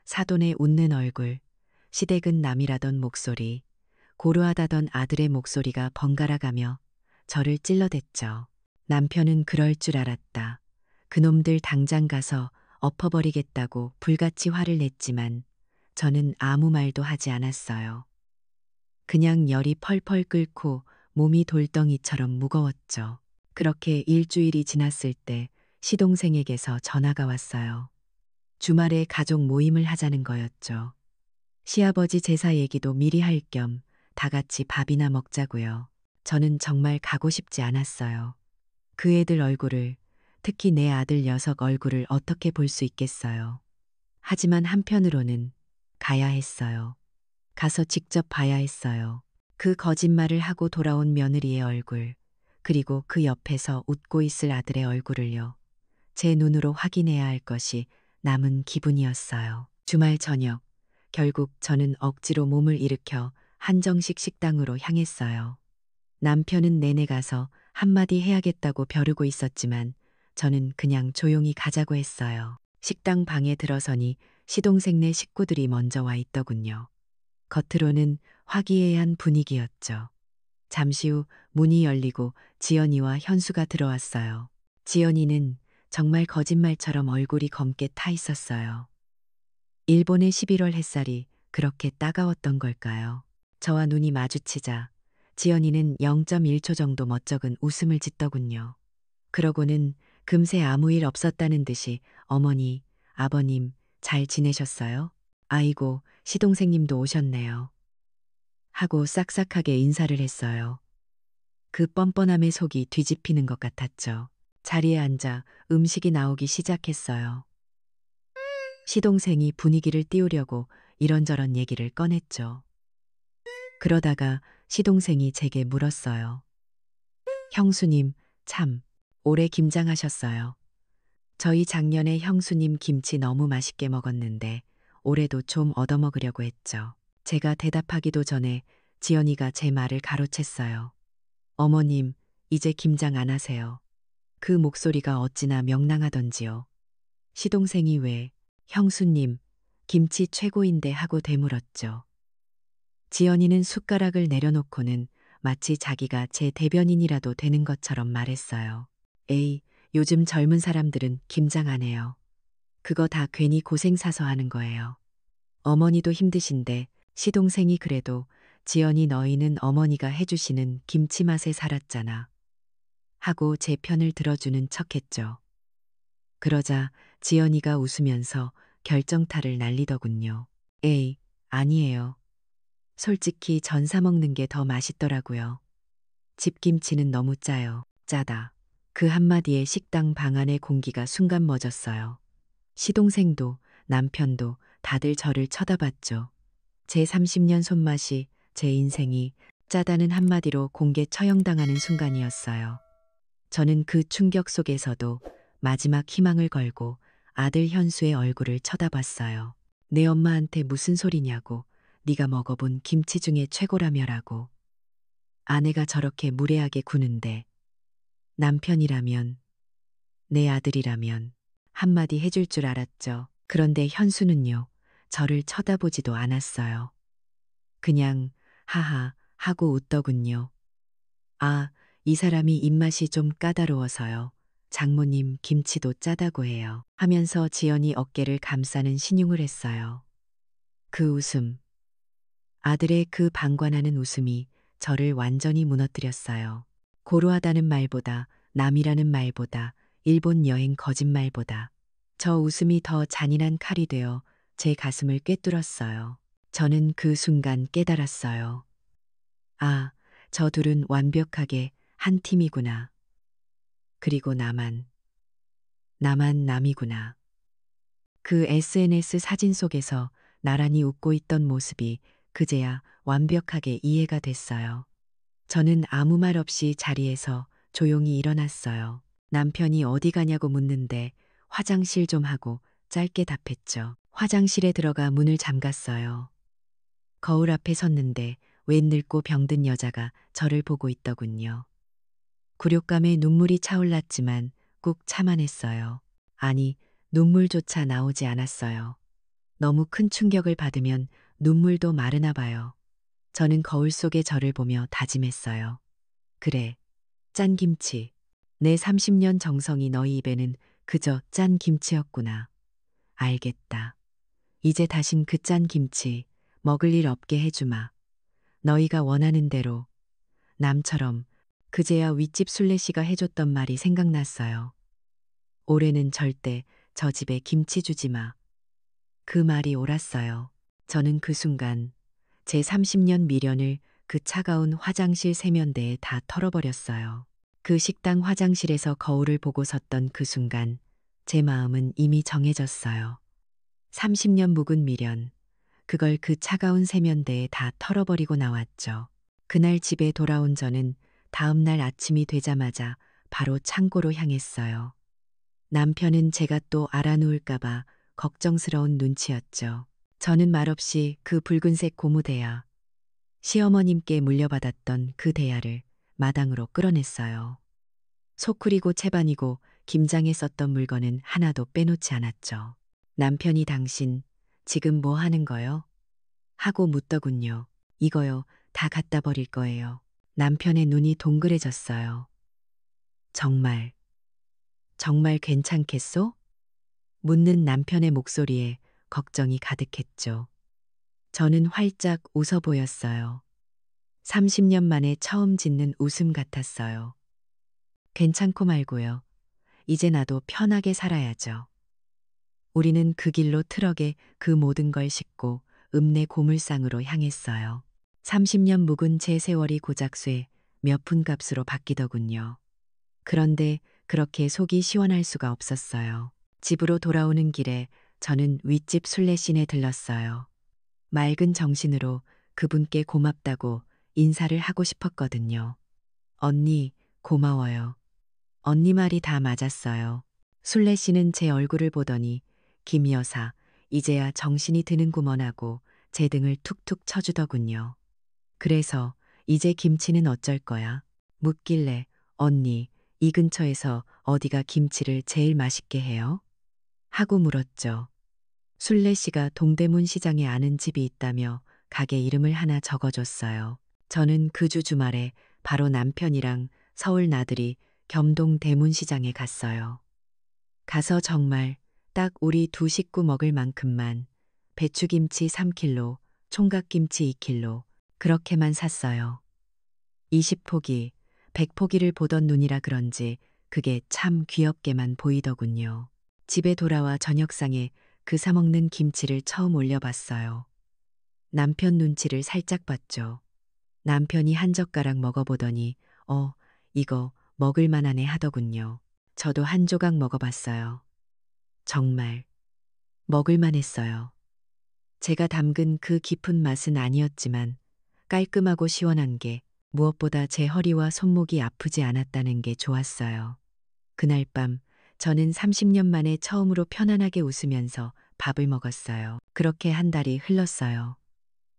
사돈의 웃는 얼굴, 시댁은 남이라던 목소리, 고루하다던 아들의 목소리가 번갈아 가며 저를 찔러댔죠. 남편은 그럴 줄 알았다. 그놈들 당장 가서 엎어버리겠다고 불같이 화를 냈지만 저는 아무 말도 하지 않았어요. 그냥 열이 펄펄 끓고 몸이 돌덩이처럼 무거웠죠. 그렇게 일주일이 지났을 때 시동생에게서 전화가 왔어요. 주말에 가족 모임을 하자는 거였죠. 시아버지 제사 얘기도 미리 할 겸 다 같이 밥이나 먹자고요. 저는 정말 가고 싶지 않았어요. 그 애들 얼굴을, 특히 내 아들 녀석 얼굴을 어떻게 볼 수 있겠어요. 하지만 한편으로는 가야 했어요. 가서 직접 봐야 했어요. 그 거짓말을 하고 돌아온 며느리의 얼굴, 그리고 그 옆에서 웃고 있을 아들의 얼굴을요. 제 눈으로 확인해야 할 것이 남은 기분이었어요. 주말 저녁, 결국 저는 억지로 몸을 일으켜 한정식 식당으로 향했어요. 남편은 내내 가서 한마디 해야겠다고 벼르고 있었지만 저는 그냥 조용히 가자고 했어요. 식당 방에 들어서니 시동생네 식구들이 먼저 와 있더군요. 겉으로는 화기애애한 분위기였죠. 잠시 후 문이 열리고 지연이와 현수가 들어왔어요. 지연이는 정말 거짓말처럼 얼굴이 검게 타 있었어요. 일본의 11월 햇살이 그렇게 따가웠던 걸까요? 저와 눈이 마주치자 지연이는 0.1초 정도 멋쩍은 웃음을 짓더군요. 그러고는 금세 아무 일 없었다는 듯이 어머니, 아버님 잘 지내셨어요? 아이고, 시동생님도 오셨네요. 하고 싹싹하게 인사를 했어요. 그 뻔뻔함에 속이 뒤집히는 것 같았죠. 자리에 앉아 음식이 나오기 시작했어요. 시동생이 분위기를 띄우려고 이런저런 얘기를 꺼냈죠. 그러다가 시동생이 제게 물었어요. 형수님, 참, 올해 김장하셨어요. 저희 작년에 형수님 김치 너무 맛있게 먹었는데 올해도 좀 얻어먹으려고 했죠. 제가 대답하기도 전에 지연이가 제 말을 가로챘어요. 어머님, 이제 김장 안 하세요. 그 목소리가 어찌나 명랑하던지요. 시동생이 왜, 형수님, 김치 최고인데 하고 되물었죠. 지연이는 숟가락을 내려놓고는 마치 자기가 제 대변인이라도 되는 것처럼 말했어요. 에이, 요즘 젊은 사람들은 김장 안 해요. 그거 다 괜히 고생 사서 하는 거예요. 어머니도 힘드신데 시동생이 그래도 지연이 너희는 어머니가 해주시는 김치 맛에 살았잖아. 하고 제 편을 들어주는 척했죠. 그러자 지연이가 웃으면서 결정타를 날리더군요. 에이, 아니에요. 솔직히 전 사 먹는 게 더 맛있더라고요. 집 김치는 너무 짜요. 짜다. 그 한마디에 식당 방 안의 공기가 순간 멎었어요. 시동생도 남편도 다들 저를 쳐다봤죠. 제 30년 손맛이, 제 인생이 짜다는 한마디로 공개 처형당하는 순간이었어요. 저는 그 충격 속에서도 마지막 희망을 걸고 아들 현수의 얼굴을 쳐다봤어요. 내 엄마한테 무슨 소리냐고, 네가 먹어본 김치 중에 최고라며라고. 아내가 저렇게 무례하게 구는데 남편이라면, 내 아들이라면 한마디 해줄 줄 알았죠. 그런데 현수는요, 저를 쳐다보지도 않았어요. 그냥 하하 하고 웃더군요. 아, 이 사람이 입맛이 좀 까다로워서요. 장모님 김치도 짜다고 해요. 하면서 지연이 어깨를 감싸는 신용을 했어요. 그 웃음, 아들의 그 방관하는 웃음이 저를 완전히 무너뜨렸어요. 고루하다는 말보다, 남이라는 말보다, 일본 여행 거짓말보다 저 웃음이 더 잔인한 칼이 되어 제 가슴을 꿰뚫었어요. 저는 그 순간 깨달았어요. 아, 저 둘은 완벽하게 한 팀이구나. 그리고 나만 남이구나. 그 SNS 사진 속에서 나란히 웃고 있던 모습이 그제야 완벽하게 이해가 됐어요. 저는 아무 말 없이 자리에서 조용히 일어났어요. 남편이 어디 가냐고 묻는데 화장실 좀 하고 짧게 답했죠. 화장실에 들어가 문을 잠갔어요. 거울 앞에 섰는데 웬 늙고 병든 여자가 저를 보고 있더군요. 굴욕감에 눈물이 차올랐지만 꾹 참아냈어요. 아니, 눈물조차 나오지 않았어요. 너무 큰 충격을 받으면 눈물도 마르나 봐요. 저는 거울 속의 저를 보며 다짐했어요. 그래, 짠 김치. 내 30년 정성이 너희 입에는 그저 짠 김치였구나. 알겠다. 이제 다신 그 짠 김치 먹을 일 없게 해주마. 너희가 원하는 대로. 남처럼 그제야 윗집 순례씨가 해줬던 말이 생각났어요. 올해는 절대 저 집에 김치 주지 마. 그 말이 옳았어요. 저는 그 순간 제 30년 미련을 그 차가운 화장실 세면대에 다 털어버렸어요. 그 식당 화장실에서 거울을 보고 섰던 그 순간 제 마음은 이미 정해졌어요. 30년 묵은 미련, 그걸 그 차가운 세면대에 다 털어버리고 나왔죠. 그날 집에 돌아온 저는 다음 날 아침이 되자마자 바로 창고로 향했어요. 남편은 제가 또 알아누울까봐 걱정스러운 눈치였죠. 저는 말없이 그 붉은색 고무대야, 시어머님께 물려받았던 그 대야를 마당으로 끌어냈어요. 소쿠리고 채반이고 김장에 썼던 물건은 하나도 빼놓지 않았죠. 남편이 당신 지금 뭐 하는 거요? 하고 묻더군요. 이거요, 다 갖다 버릴 거예요. 남편의 눈이 동그래졌어요. 정말, 정말 괜찮겠소? 묻는 남편의 목소리에 걱정이 가득했죠. 저는 활짝 웃어 보였어요. 30년 만에 처음 짓는 웃음 같았어요. 괜찮고 말고요. 이제 나도 편하게 살아야죠. 우리는 그 길로 트럭에 그 모든 걸 싣고 읍내 고물상으로 향했어요. 30년 묵은 제 세월이 고작쇠 몇 푼 값으로 바뀌더군요. 그런데 그렇게 속이 시원할 수가 없었어요. 집으로 돌아오는 길에 저는 윗집 순례신에 들렀어요. 맑은 정신으로 그분께 고맙다고 인사를 하고 싶었거든요. 언니, 고마워요. 언니 말이 다 맞았어요. 순례씨는 제 얼굴을 보더니 김 여사, 이제야 정신이 드는구먼 하고 제 등을 툭툭 쳐주더군요. 그래서 이제 김치는 어쩔 거야? 묻길래 언니, 이 근처에서 어디가 김치를 제일 맛있게 해요? 하고 물었죠. 순례씨가 동대문 시장에 아는 집이 있다며 가게 이름을 하나 적어줬어요. 저는 그 주 주말에 바로 남편이랑 서울 나들이 겸동 대문시장에 갔어요. 가서 정말 딱 우리 두 식구 먹을 만큼만 배추김치 3kg, 총각김치 2kg 그렇게만 샀어요. 20포기, 100포기를 보던 눈이라 그런지 그게 참 귀엽게만 보이더군요. 집에 돌아와 저녁상에 그 사먹는 김치를 처음 올려봤어요. 남편 눈치를 살짝 봤죠. 남편이 한 젓가락 먹어보더니 이거 먹을 만하네 하더군요. 저도 한 조각 먹어봤어요. 정말 먹을 만했어요. 제가 담근 그 깊은 맛은 아니었지만 깔끔하고 시원한 게 무엇보다 제 허리와 손목이 아프지 않았다는 게 좋았어요. 그날 밤 저는 30년 만에 처음으로 편안하게 웃으면서 밥을 먹었어요. 그렇게 한 달이 흘렀어요.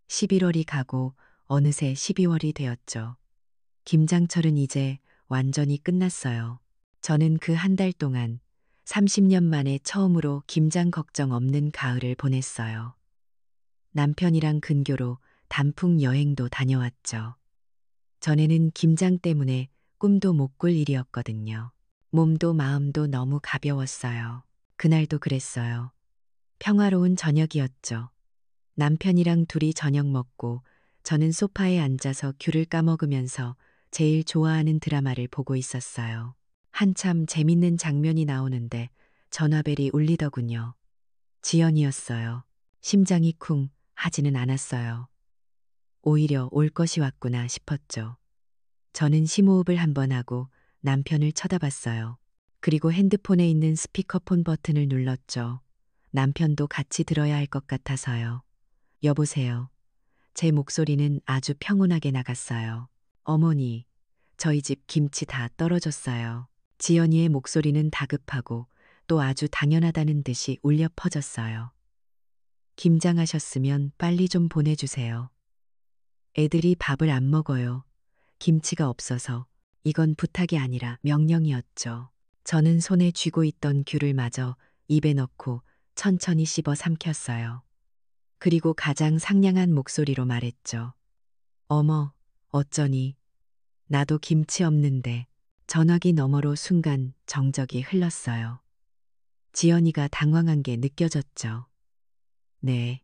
11월이 가고 어느새 12월이 되었죠. 김장철은 이제 완전히 끝났어요. 저는 그 한 달 동안 30년 만에 처음으로 김장 걱정 없는 가을을 보냈어요. 남편이랑 근교로 단풍 여행도 다녀왔죠. 전에는 김장 때문에 꿈도 못 꿀 일이었거든요. 몸도 마음도 너무 가벼웠어요. 그날도 그랬어요. 평화로운 저녁이었죠. 남편이랑 둘이 저녁 먹고 저는 소파에 앉아서 귤을 까먹으면서 제일 좋아하는 드라마를 보고 있었어요. 한참 재밌는 장면이 나오는데 전화벨이 울리더군요. 지연이었어요. 심장이 쿵 하지는 않았어요. 오히려 올 것이 왔구나 싶었죠. 저는 심호흡을 한번 하고 남편을 쳐다봤어요. 그리고 핸드폰에 있는 스피커폰 버튼을 눌렀죠. 남편도 같이 들어야 할 것 같아서요. 여보세요. 제 목소리는 아주 평온하게 나갔어요. 어머니, 저희 집 김치 다 떨어졌어요. 지연이의 목소리는 다급하고 또 아주 당연하다는 듯이 울려 퍼졌어요. 김장하셨으면 빨리 좀 보내주세요. 애들이 밥을 안 먹어요. 김치가 없어서. 이건 부탁이 아니라 명령이었죠. 저는 손에 쥐고 있던 귤을 마저 입에 넣고 천천히 씹어 삼켰어요. 그리고 가장 상냥한 목소리로 말했죠. 어머, 어쩌니? 나도 김치 없는데. 전화기 너머로 순간 정적이 흘렀어요. 지연이가 당황한 게 느껴졌죠. 네.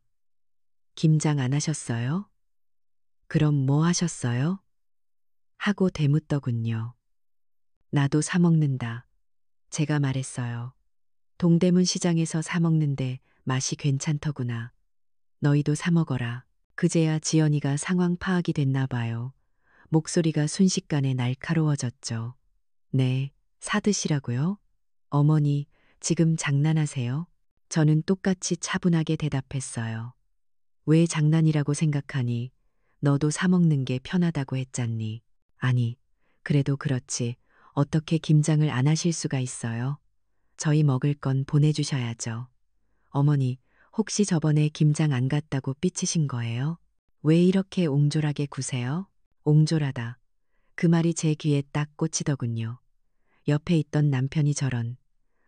김장 안 하셨어요? 그럼 뭐 하셨어요? 하고 대묻더군요. 나도 사 먹는다. 제가 말했어요. 동대문 시장에서 사 먹는데 맛이 괜찮더구나. 너희도 사 먹어라. 그제야 지연이가 상황 파악이 됐나 봐요. 목소리가 순식간에 날카로워졌죠. 네, 사 드시라고요? 어머니, 지금 장난하세요? 저는 똑같이 차분하게 대답했어요. 왜 장난이라고 생각하니? 너도 사 먹는 게 편하다고 했잖니. 아니, 그래도 그렇지. 어떻게 김장을 안 하실 수가 있어요? 저희 먹을 건 보내주셔야죠. 어머니, 혹시 저번에 김장 안 갔다고 삐치신 거예요? 왜 이렇게 옹졸하게 구세요? 옹졸하다. 그 말이 제 귀에 딱 꽂히더군요. 옆에 있던 남편이 저런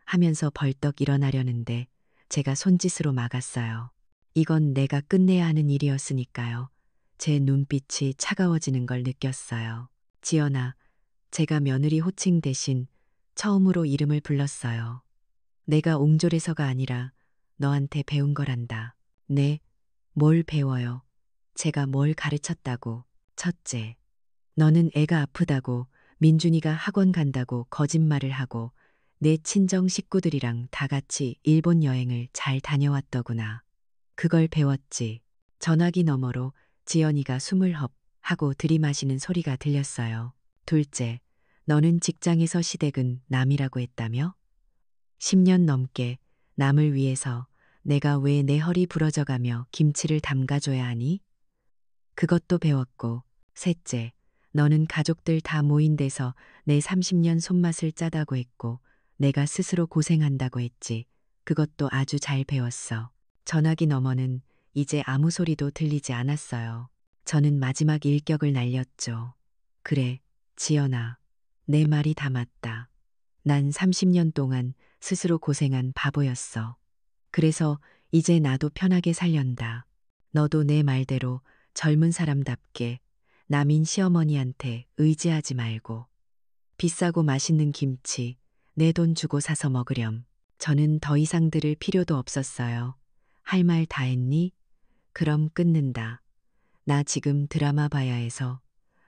하면서 벌떡 일어나려는데 제가 손짓으로 막았어요. 이건 내가 끝내야 하는 일이었으니까요. 제 눈빛이 차가워지는 걸 느꼈어요. 지연아, 제가 며느리 호칭 대신 처음으로 이름을 불렀어요. 내가 옹졸해서가 아니라 너한테 배운 거란다. 네, 뭘 배워요? 제가 뭘 가르쳤다고. 첫째, 너는 애가 아프다고 민준이가 학원 간다고 거짓말을 하고 내 친정 식구들이랑 다 같이 일본 여행을 잘 다녀왔더구나. 그걸 배웠지. 전화기 너머로 지연이가 숨을 헙 하고 들이마시는 소리가 들렸어요. 둘째, 너는 직장에서 시댁은 남이라고 했다며? 10년 넘게 남을 위해서 내가 왜 내 허리 부러져 가며 김치를 담가줘야 하니? 그것도 배웠고, 셋째, 너는 가족들 다 모인 데서 내 30년 손맛을 짜다고 했고, 내가 스스로 고생한다고 했지. 그것도 아주 잘 배웠어. 전화기 너머는 이제 아무 소리도 들리지 않았어요. 저는 마지막 일격을 날렸죠. 그래, 지연아. 내 말이 다 맞다. 난 30년 동안 스스로 고생한 바보였어. 그래서 이제 나도 편하게 살련다. 너도 내 말대로 젊은 사람답게 남인 시어머니한테 의지하지 말고 비싸고 맛있는 김치 내 돈 주고 사서 먹으렴. 저는 더 이상 들을 필요도 없었어요. 할 말 다 했니? 그럼 끊는다. 나 지금 드라마 봐야 해서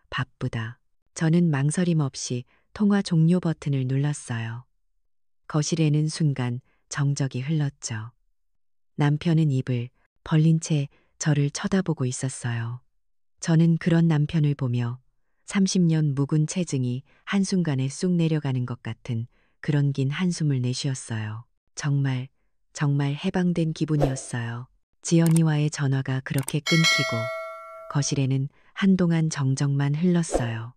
바쁘다. 저는 망설임 없이 통화 종료 버튼을 눌렀어요. 거실에는 순간 정적이 흘렀죠. 남편은 입을 벌린 채 저를 쳐다보고 있었어요. 저는 그런 남편을 보며 30년 묵은 체증이 한순간에 쑥 내려가는 것 같은 그런 긴 한숨을 내쉬었어요. 정말 해방된 기분이었어요. 지연이와의 전화가 그렇게 끊기고 거실에는 한동안 정적만 흘렀어요.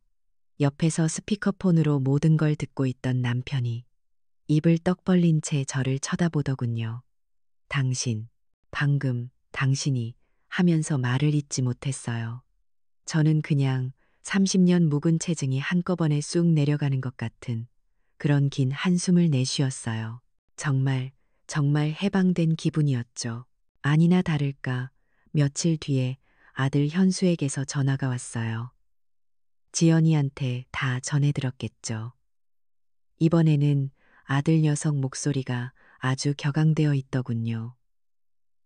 옆에서 스피커폰으로 모든 걸 듣고 있던 남편이 입을 떡 벌린 채 저를 쳐다보더군요. 당신, 방금 당신이 하면서 말을 잇지 못했어요. 저는 그냥 30년 묵은 체증이 한꺼번에 쑥 내려가는 것 같은 그런 긴 한숨을 내쉬었어요. 정말 해방된 기분이었죠. 아니나 다를까 며칠 뒤에 아들 현수에게서 전화가 왔어요. 지연이한테 다 전해들었겠죠. 이번에는 아들 녀석 목소리가 아주 격앙되어 있더군요.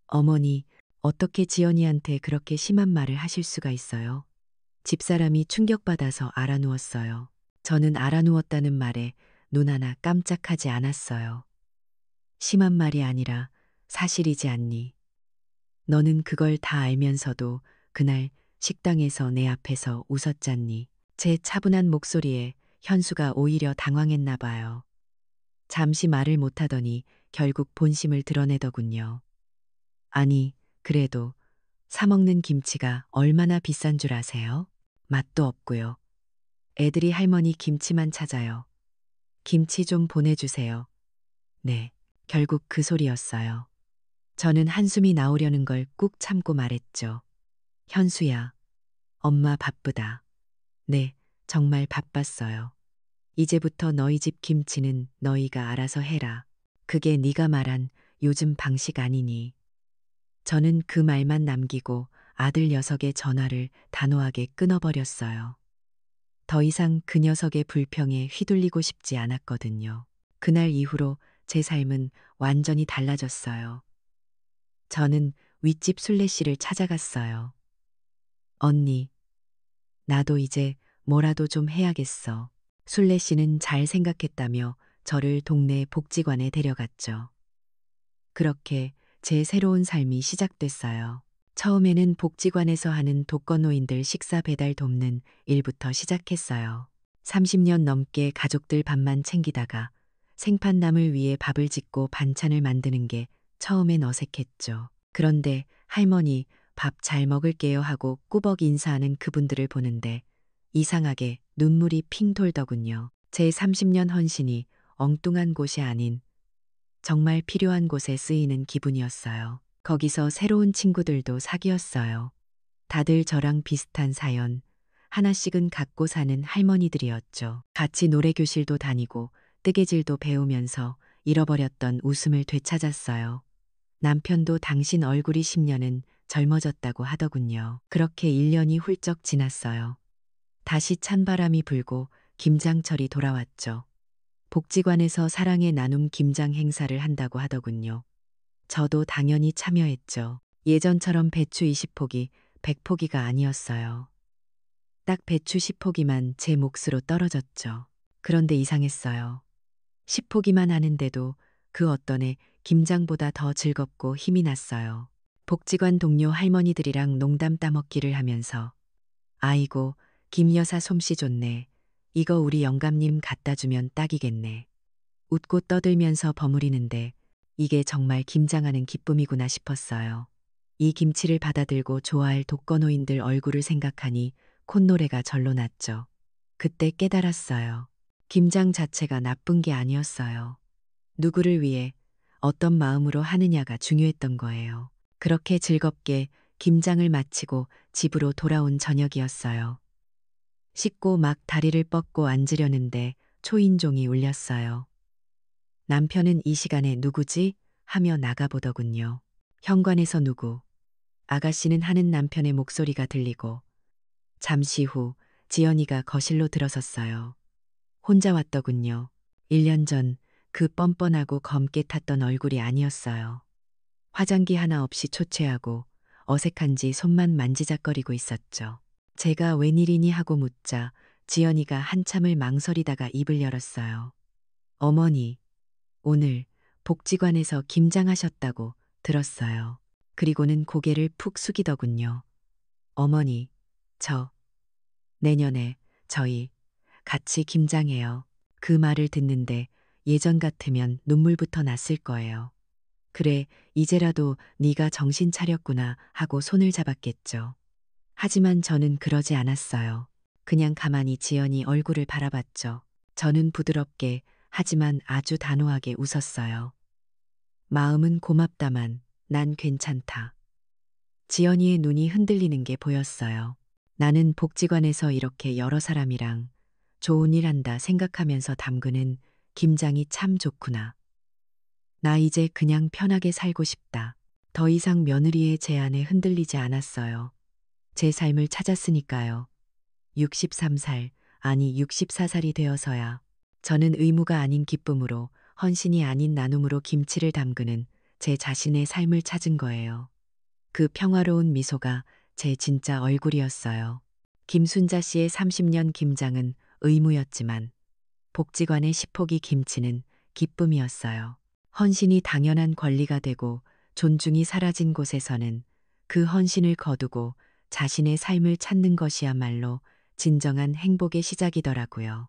어머니, 어떻게 지연이한테 그렇게 심한 말을 하실 수가 있어요? 집사람이 충격받아서 알아누웠어요. 저는 알아누웠다는 말에 눈 하나 깜짝하지 않았어요. 심한 말이 아니라 사실이지 않니? 너는 그걸 다 알면서도 그날 식당에서 내 앞에서 웃었잖니? 제 차분한 목소리에 현수가 오히려 당황했나 봐요. 잠시 말을 못하더니 결국 본심을 드러내더군요. 아니, 그래도 사먹는 김치가 얼마나 비싼 줄 아세요? 맛도 없고요. 애들이 할머니 김치만 찾아요. 김치 좀 보내주세요. 네, 결국 그 소리였어요. 저는 한숨이 나오려는 걸 꾹 참고 말했죠. 현수야, 엄마 바쁘다. 네, 정말 바빴어요. 이제부터 너희 집 김치는 너희가 알아서 해라. 그게 네가 말한 요즘 방식 아니니. 저는 그 말만 남기고 아들 녀석의 전화를 단호하게 끊어버렸어요. 더 이상 그 녀석의 불평에 휘둘리고 싶지 않았거든요. 그날 이후로 제 삶은 완전히 달라졌어요. 저는 윗집 순례 씨를 찾아갔어요. 언니, 나도 이제 뭐라도 좀 해야겠어. 순례 씨는 잘 생각했다며 저를 동네 복지관에 데려갔죠. 그렇게 제 새로운 삶이 시작됐어요. 처음에는 복지관에서 하는 독거노인들 식사 배달 돕는 일부터 시작했어요. 30년 넘게 가족들 밥만 챙기다가 생판남을 위해 밥을 짓고 반찬을 만드는 게 처음엔 어색했죠. 그런데 할머니 밥 잘 먹을게요 하고 꾸벅 인사하는 그분들을 보는데 이상하게 눈물이 핑 돌더군요. 제 30년 헌신이 엉뚱한 곳이 아닌 정말 필요한 곳에 쓰이는 기분이었어요. 거기서 새로운 친구들도 사귀었어요. 다들 저랑 비슷한 사연, 하나씩은 갖고 사는 할머니들이었죠. 같이 노래교실도 다니고 뜨개질도 배우면서 잃어버렸던 웃음을 되찾았어요. 남편도 당신 얼굴이 10년은 젊어졌다고 하더군요. 그렇게 1년이 훌쩍 지났어요. 다시 찬바람이 불고 김장철이 돌아왔죠. 복지관에서 사랑의 나눔 김장 행사를 한다고 하더군요. 저도 당연히 참여했죠. 예전처럼 배추 20포기, 100포기가 아니었어요. 딱 배추 10포기만 제 몫으로 떨어졌죠. 그런데 이상했어요. 10포기만 하는데도 그 어떤 해 김장보다 더 즐겁고 힘이 났어요. 복지관 동료 할머니들이랑 농담 따먹기를 하면서 아이고, 김 여사 솜씨 좋네. 이거 우리 영감님 갖다 주면 딱이겠네. 웃고 떠들면서 버무리는데 이게 정말 김장하는 기쁨이구나 싶었어요. 이 김치를 받아들고 좋아할 독거노인들 얼굴을 생각하니 콧노래가 절로 났죠. 그때 깨달았어요. 김장 자체가 나쁜 게 아니었어요. 누구를 위해 어떤 마음으로 하느냐가 중요했던 거예요. 그렇게 즐겁게 김장을 마치고 집으로 돌아온 저녁이었어요. 씻고 막 다리를 뻗고 앉으려는데 초인종이 울렸어요. 남편은 이 시간에 누구지? 하며 나가보더군요. 현관에서 누구? 아가씨는 하는 남편의 목소리가 들리고 잠시 후 지연이가 거실로 들어섰어요. 혼자 왔더군요. 1년 전 그 뻔뻔하고 검게 탔던 얼굴이 아니었어요. 화장기 하나 없이 초췌하고 어색한지 손만 만지작거리고 있었죠. 제가 웬일이니 하고 묻자 지연이가 한참을 망설이다가 입을 열었어요. 어머니, 오늘 복지관에서 김장하셨다고 들었어요. 그리고는 고개를 푹 숙이더군요. 어머니, 내년에 저희 같이 김장해요. 그 말을 듣는데 예전 같으면 눈물부터 났을 거예요. 그래, 이제라도 네가 정신 차렸구나 하고 손을 잡았겠죠. 하지만 저는 그러지 않았어요. 그냥 가만히 지연이 얼굴을 바라봤죠. 저는 부드럽게 하지만 아주 단호하게 웃었어요. 마음은 고맙다만 난 괜찮다. 지연이의 눈이 흔들리는 게 보였어요. 나는 복지관에서 이렇게 여러 사람이랑 좋은 일 한다 생각하면서 담그는 김장이 참 좋구나. 나 이제 그냥 편하게 살고 싶다. 더 이상 며느리의 제안에 흔들리지 않았어요. 제 삶을 찾았으니까요. 63살, 아니 64살이 되어서야 저는 의무가 아닌 기쁨으로, 헌신이 아닌 나눔으로 김치를 담그는 제 자신의 삶을 찾은 거예요. 그 평화로운 미소가 제 진짜 얼굴이었어요. 김순자 씨의 30년 김장은 의무였지만 복지관의 10포기 김치는 기쁨이었어요. 헌신이 당연한 권리가 되고 존중이 사라진 곳에서는 그 헌신을 거두고 자신의 삶을 찾는 것이야말로 진정한 행복의 시작이더라고요.